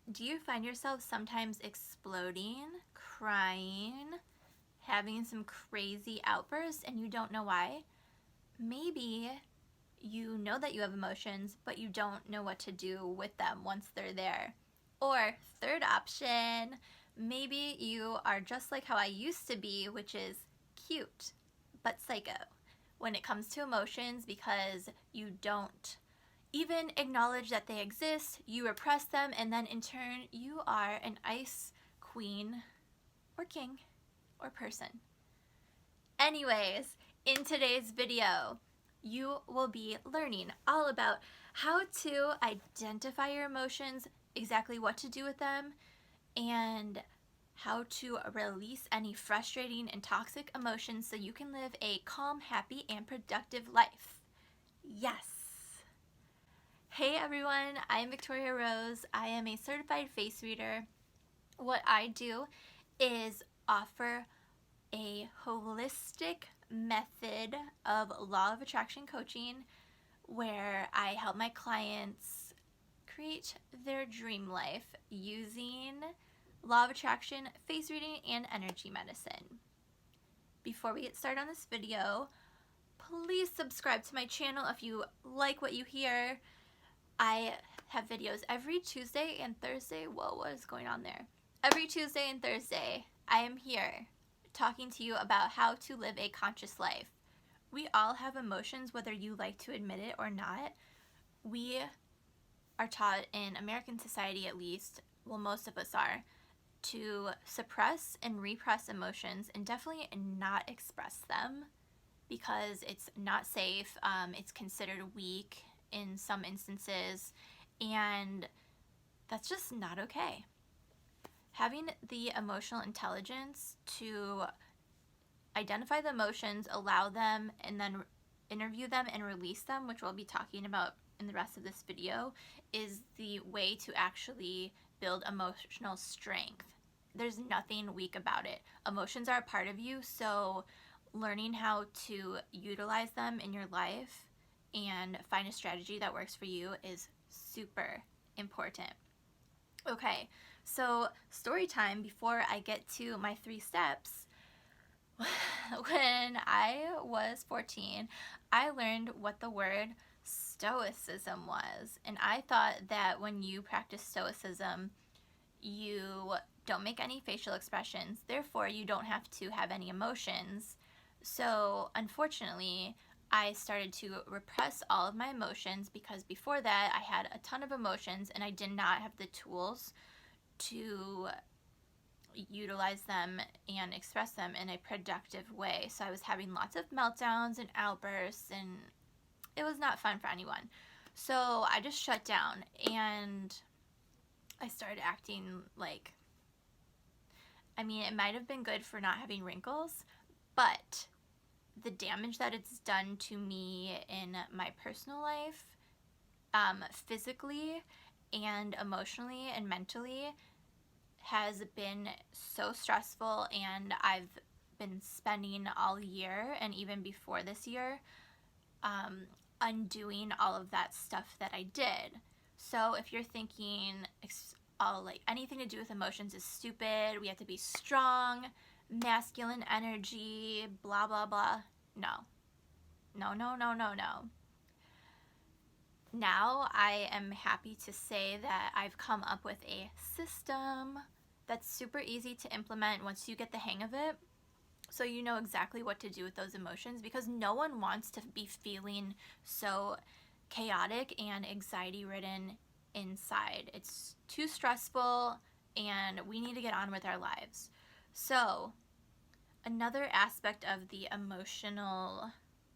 Do you find yourself sometimes exploding, crying, having some crazy outbursts and you don't know why? Maybe you know that you have emotions, but you don't know what to do with them once they're there. Or, third option, maybe you are just like how I used to be, which is cute, but psycho when it comes to emotions because you don't even acknowledge that they exist, you repress them, and then in turn, you are an ice queen or king or person. Anyways, in today's video, you will be learning all about how to identify your emotions, exactly what to do with them, and how to release any frustrating and toxic emotions so you can live a calm, happy, and productive life. Yes! Hey everyone, I am Victoria Rose. I am a certified face reader. What I do is offer a holistic method of law of attraction coaching where I help my clients create their dream life using law of attraction, face reading, and energy medicine. Before we get started on this video, please subscribe to my channel if you like what you hear. I have videos every Tuesday and Thursday. Whoa, what is going on there? Every Tuesday and Thursday, I am here talking to you about how to live a conscious life. We all have emotions, whether you like to admit it or not. We are taught in American society, at least, well, most of us are, to suppress and repress emotions and definitely not express them because it's not safe. It's considered weak in some instances, and that's just not okay. Having the emotional intelligence to identify the emotions, allow them, and then interview them and release them, which we'll be talking about in the rest of this video, is the way to actually build emotional strength. There's nothing weak about it. Emotions are a part of you, so learning how to utilize them in your life and find a strategy that works for you is super important. Okay, so story time before I get to my 3 steps. When I was 14, I learned what the word stoicism was. And I thought that when you practice stoicism, you don't make any facial expressions, therefore you don't have to have any emotions. So unfortunately, I started to repress all of my emotions because before that I had a ton of emotions and I did not have the tools to utilize them and express them in a productive way. So I was having lots of meltdowns and outbursts, and it was not fun for anyone. So I just shut down and I started acting like, I mean, it might have been good for not having wrinkles, but the damage that it's done to me in my personal life, physically and emotionally and mentally, has been so stressful, and I've been spending all year and even before this year undoing all of that stuff that I did. So if you're thinking all like anything to do with emotions is stupid, we have to be strong, masculine energy, blah blah blah. No. No, no, no, no, no. Now I am happy to say that I've come up with a system that's super easy to implement once you get the hang of it, so you know exactly what to do with those emotions, because no one wants to be feeling so chaotic and anxiety ridden inside. It's too stressful and we need to get on with our lives. So another aspect of the emotional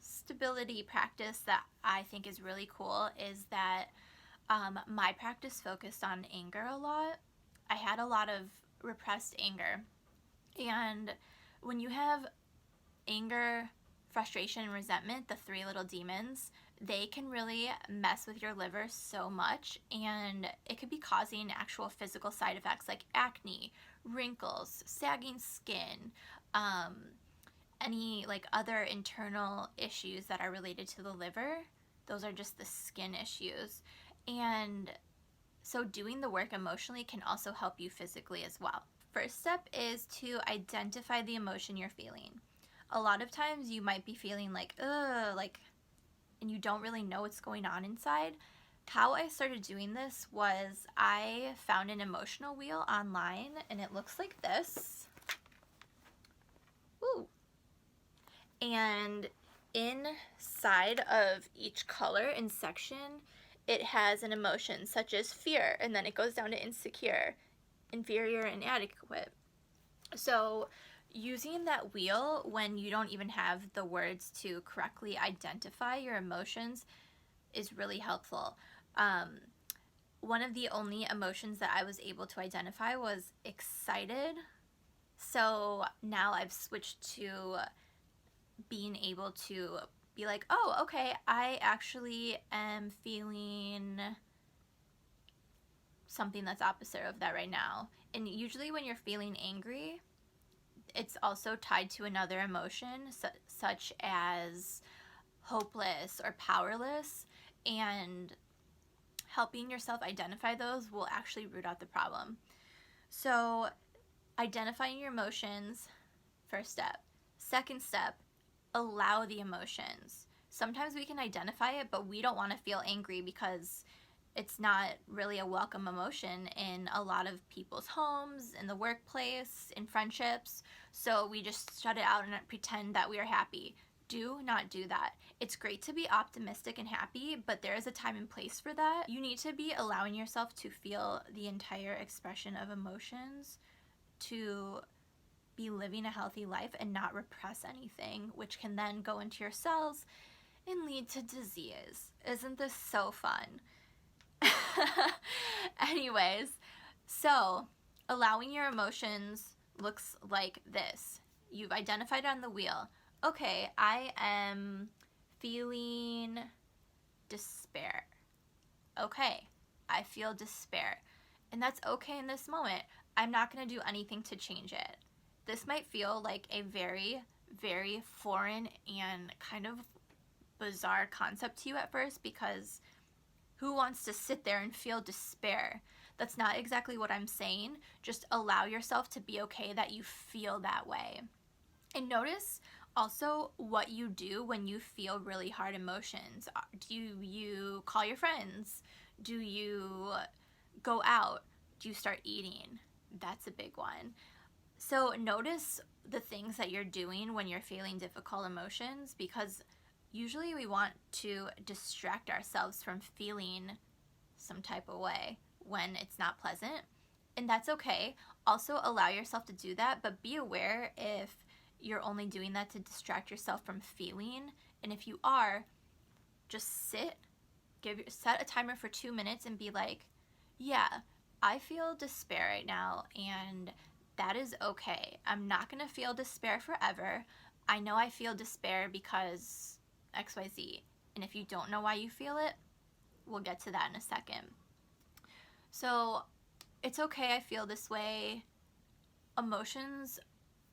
stability practice that I think is really cool is that my practice focused on anger a lot. I had a lot of repressed anger, and when you have anger, frustration, and resentment, the 3 little demons, they can really mess with your liver so much, and it could be causing actual physical side effects like acne, wrinkles, sagging skin, any like other internal issues that are related to the liver. Those are just the skin issues. And So doing the work emotionally can also help you physically as well. First step is to identify the emotion you're feeling. A lot of times you might be feeling like, ugh, like, and you don't really know what's going on inside. How I started doing this was I found an emotional wheel online, and it looks like this. Woo! And inside of each color and section, it has an emotion such as fear, and then it goes down to insecure, inferior, and inadequate. So using that wheel when you don't even have the words to correctly identify your emotions is really helpful. One of the only emotions that I was able to identify was excited. So now I've switched to being able to be like, oh, okay, I actually am feeling something that's opposite of that right now. And usually when you're feeling angry, it's also tied to another emotion, such as hopeless or powerless, and helping yourself identify those will actually root out the problem. So, identifying your emotions, first step. Second step, allow the emotions. Sometimes we can identify it, but we don't want to feel angry because it's not really a welcome emotion in a lot of people's homes, in the workplace, in friendships. So we just shut it out and pretend that we are happy. Do not do that. It's great to be optimistic and happy, but there is a time and place for that. You need to be allowing yourself to feel the entire expression of emotions, to be living a healthy life and not repress anything, which can then go into your cells and lead to disease. Isn't this so fun? Anyways, so allowing your emotions looks like this. You've identified on the wheel. Okay, I am feeling despair. Okay, I feel despair. And that's okay in this moment. I'm not going to do anything to change it. This might feel like a very, very foreign and kind of bizarre concept to you at first, because who wants to sit there and feel despair? That's not exactly what I'm saying. Just allow yourself to be okay that you feel that way. And notice also what you do when you feel really hard emotions. Do you call your friends? Do you go out? Do you start eating? That's a big one. So notice the things that you're doing when you're feeling difficult emotions, because usually we want to distract ourselves from feeling some type of way when it's not pleasant. And that's okay. Also allow yourself to do that, but be aware if you're only doing that to distract yourself from feeling. And if you are, just set a timer for 2 minutes and be like, yeah, I feel despair right now, and that is okay. I'm not going to feel despair forever. I know I feel despair because XYZ. And if you don't know why you feel it, we'll get to that in a second. So it's okay, I feel this way. Emotions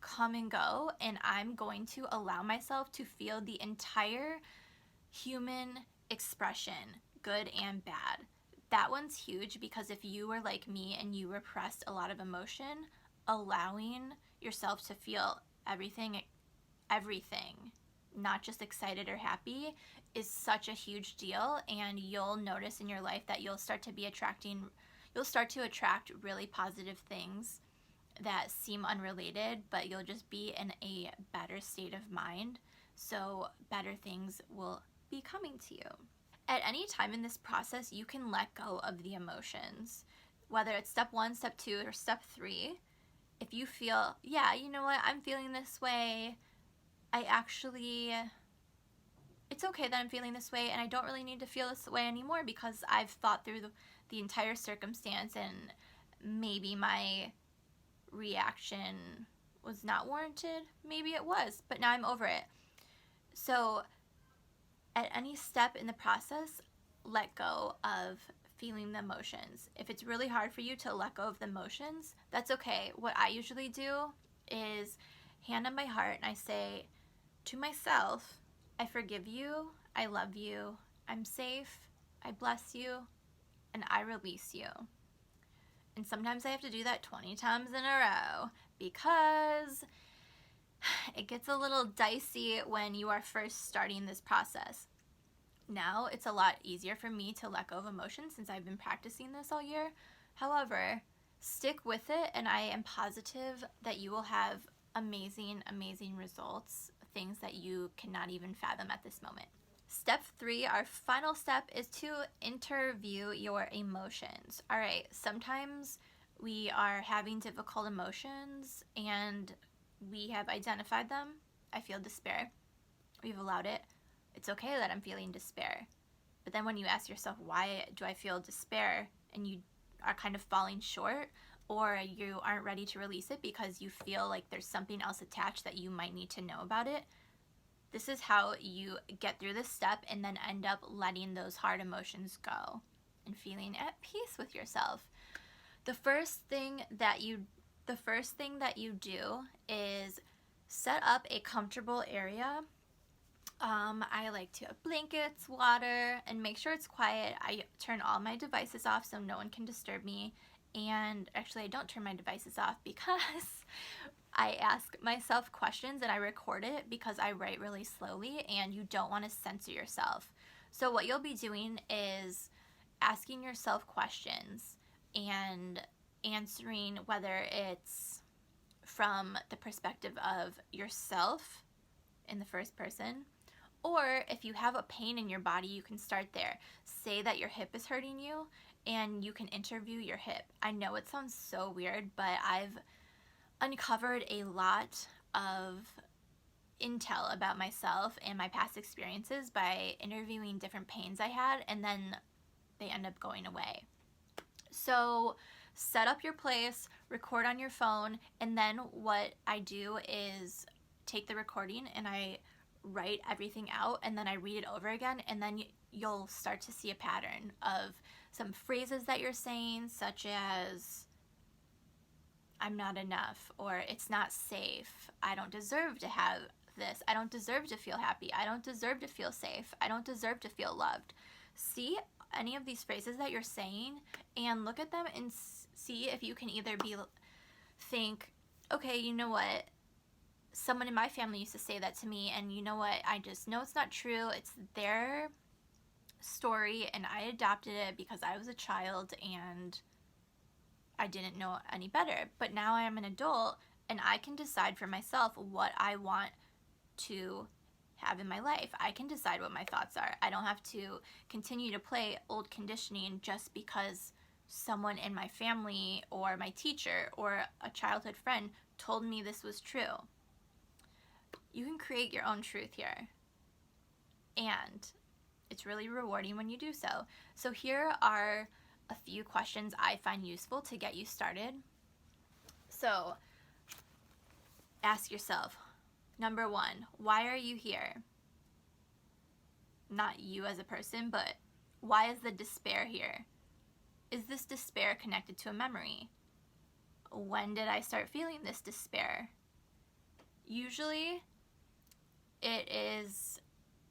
come and go, and I'm going to allow myself to feel the entire human expression, good and bad. That one's huge, because if you were like me and you repressed a lot of emotion, allowing yourself to feel everything, not just excited or happy, is such a huge deal. And you'll notice in your life that you'll start to attract really positive things that seem unrelated, but you'll just be in a better state of mind. So better things will be coming to you. At any time in this process, you can let go of the emotions, whether it's step 1, step 2, or step 3. If you feel, yeah, you know what, I'm feeling this way, it's okay that I'm feeling this way, and I don't really need to feel this way anymore because I've thought through the entire circumstance, and maybe my reaction was not warranted. Maybe it was, but now I'm over it. So at any step in the process, let go of feeling the emotions. If it's really hard for you to let go of the emotions, that's okay. What I usually do is hand on my heart and I say to myself, I forgive you, I love you, I'm safe, I bless you, and I release you. And sometimes I have to do that 20 times in a row because it gets a little dicey when you are first starting this process. Now it's a lot easier for me to let go of emotions since I've been practicing this all year. However, stick with it, and I am positive that you will have amazing, amazing results, things that you cannot even fathom at this moment. Step 3, our final step, is to interview your emotions. All right, sometimes we are having difficult emotions and we have identified them. I feel despair. We've allowed it. It's okay that I'm feeling despair. But then when you ask yourself, why do I feel despair? And you are kind of falling short, or you aren't ready to release it because you feel like there's something else attached that you might need to know about it. This is how you get through this step and then end up letting those hard emotions go and feeling at peace with yourself. The first thing that you do is set up a comfortable area. I like to have blankets, water, and make sure it's quiet. I turn all my devices off so no one can disturb me. And actually, I don't turn my devices off because I ask myself questions and I record it because I write really slowly and you don't want to censor yourself. So what you'll be doing is asking yourself questions and answering whether it's from the perspective of yourself in the first person, or if you have a pain in your body, you can start there. Say that your hip is hurting you and you can interview your hip. I know it sounds so weird, but I've uncovered a lot of intel about myself and my past experiences by interviewing different pains I had, and then they end up going away. So set up your place, record on your phone, and then what I do is take the recording and I write everything out, and then I read it over again, and then you'll start to see a pattern of some phrases that you're saying, such as I'm not enough, or it's not safe, I don't deserve to have this, I don't deserve to feel happy, I don't deserve to feel safe, I don't deserve to feel loved. See any of these phrases that you're saying and look at them and see if you can either think, okay, you know what, someone in my family used to say that to me, and you know what, I just know it's not true, it's their story and I adopted it because I was a child and I didn't know any better. But now I am an adult and I can decide for myself what I want to have in my life. I can decide what my thoughts are. I don't have to continue to play old conditioning just because someone in my family or my teacher or a childhood friend told me this was true. You can create your own truth here, and it's really rewarding when you do so. So here are a few questions I find useful to get you started. So ask yourself, number 1, why are you here? Not you as a person, but why is the despair here? Is this despair connected to a memory? When did I start feeling this despair? Usually it is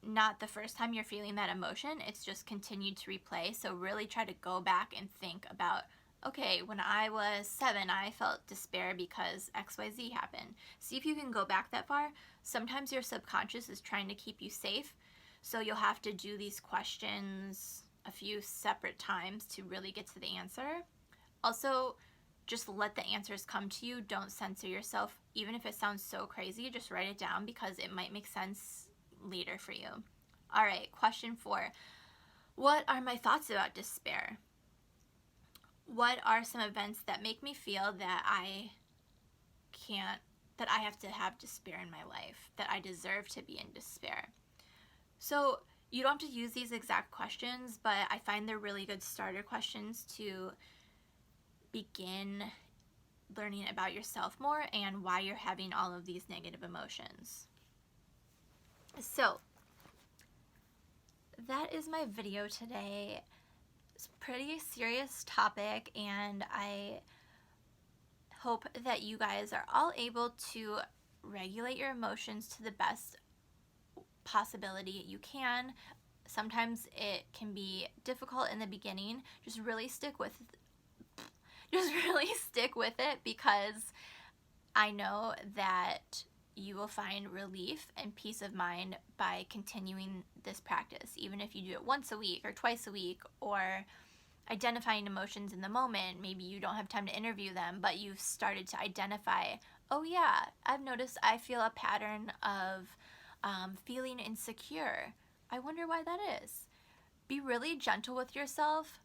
not the first time you're feeling that emotion, it's just continued to replay. So really try to go back and think about, okay, when I was 7, I felt despair because XYZ happened. See if you can go back that far. Sometimes your subconscious is trying to keep you safe, so you'll have to do these questions a few separate times to really get to the answer. Also, just let the answers come to you. Don't censor yourself. Even if it sounds so crazy, just write it down because it might make sense later for you. All right, question 4. What are my thoughts about despair? What are some events that make me feel that I have to have despair in my life, that I deserve to be in despair? So you don't have to use these exact questions, but I find they're really good starter questions to begin learning about yourself more and why you're having all of these negative emotions. So that is my video today. It's a pretty serious topic, and I hope that you guys are all able to regulate your emotions to the best possibility you can. sometimes it can be difficult in the beginning. Just really stick with it, because I know that you will find relief and peace of mind by continuing this practice, even if you do it once a week or twice a week, or identifying emotions in the moment. Maybe you don't have time to interview them, but you've started to identify, oh yeah, I've noticed I feel a pattern of feeling insecure. I wonder why that is. Be really gentle with yourself,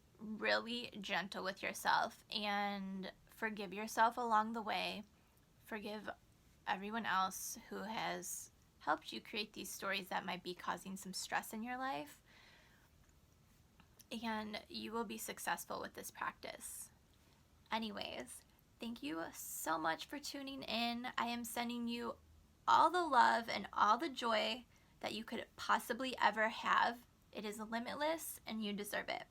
and forgive yourself along the way. Forgive everyone else who has helped you create these stories that might be causing some stress in your life. And you will be successful with this practice. Anyways, thank you so much for tuning in. I am sending you all the love and all the joy that you could possibly ever have. It is limitless and you deserve it.